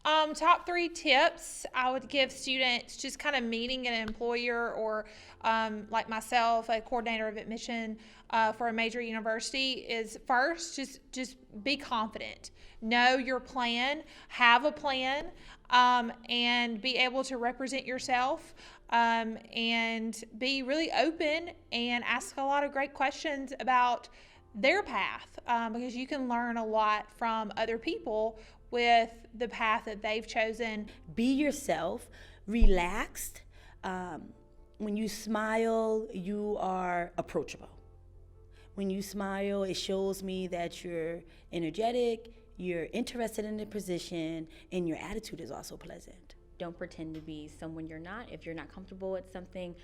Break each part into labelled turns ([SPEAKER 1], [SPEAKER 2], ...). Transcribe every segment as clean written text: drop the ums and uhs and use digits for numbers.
[SPEAKER 1] Top 3 tips I would give students just kind of meeting an employer or like myself, a coordinator of admission for a major university is first, just be confident. Know your plan, have a plan, and be able to represent yourself and be really open and ask a lot of great questions about their path because you can learn a lot from other people with the path that they've chosen.
[SPEAKER 2] Be yourself, relaxed. When you smile, you are approachable. When you smile, it shows me that you're energetic, you're interested in the position, and your attitude is also pleasant.
[SPEAKER 3] Don't pretend to be someone you're not. If you're not comfortable with something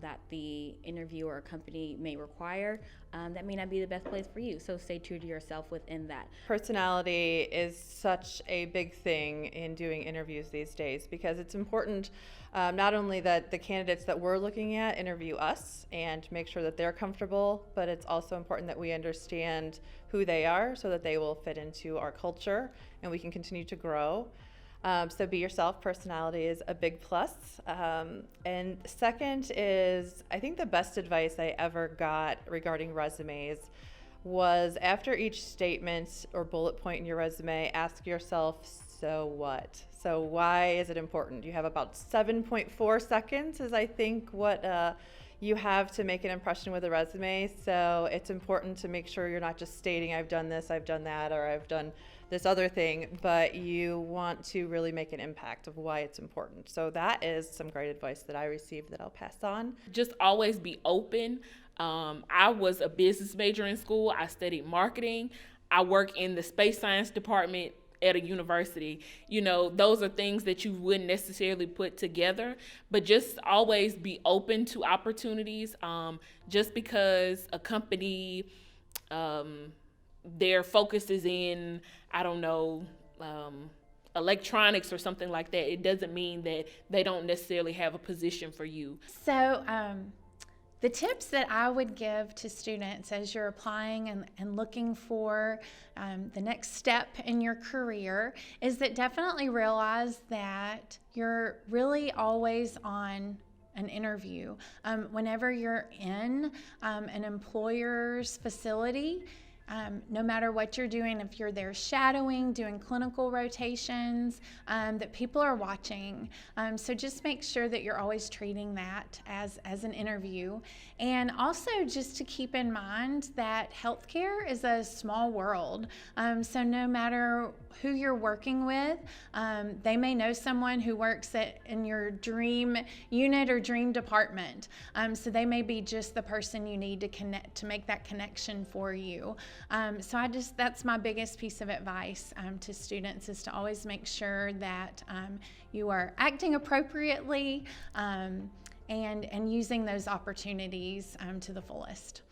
[SPEAKER 3] that the interviewer or company may require, that may not be the best place for you. So stay true to yourself within that.
[SPEAKER 4] Personality is such a big thing in doing interviews these days because it's important not only that the candidates that we're looking at interview us and make sure that they're comfortable, but it's also important that we understand who they are so that they will fit into our culture and we can continue to grow. So be yourself. Personality is a big plus. And second is, I think the best advice I ever got regarding resumes was after each statement or bullet point in your resume, ask yourself, so what? So why is it important? You have about 7.4 seconds is I think what you have to make an impression with a resume. So it's important to make sure you're not just stating I've done this, I've done that, or I've done this other thing, but you want to really make an impact of why it's important. So that is some great advice that I received that I'll pass on.
[SPEAKER 5] Just always be open. I was a business major in school. I studied marketing. I work in the space science department at a university. You know, those are things that you wouldn't necessarily put together, but just always be open to opportunities. Just because a company, their focus is in, I don't know, electronics or something like that, it doesn't mean that they don't necessarily have a position for you.
[SPEAKER 6] So the tips that I would give to students as you're applying and looking for the next step in your career is that definitely realize that you're really always on an interview. Whenever you're in an employer's facility, no matter what you're doing, if you're there shadowing, doing clinical rotations, that people are watching. So just make sure that you're always treating that as an interview. And also just to keep in mind that healthcare is a small world. So no matter who you're working with, they may know someone who works in your dream unit or dream department. So they may be just the person you need to connect to make that connection for you. So that's my biggest piece of advice to students is to always make sure that you are acting appropriately and using those opportunities to the fullest.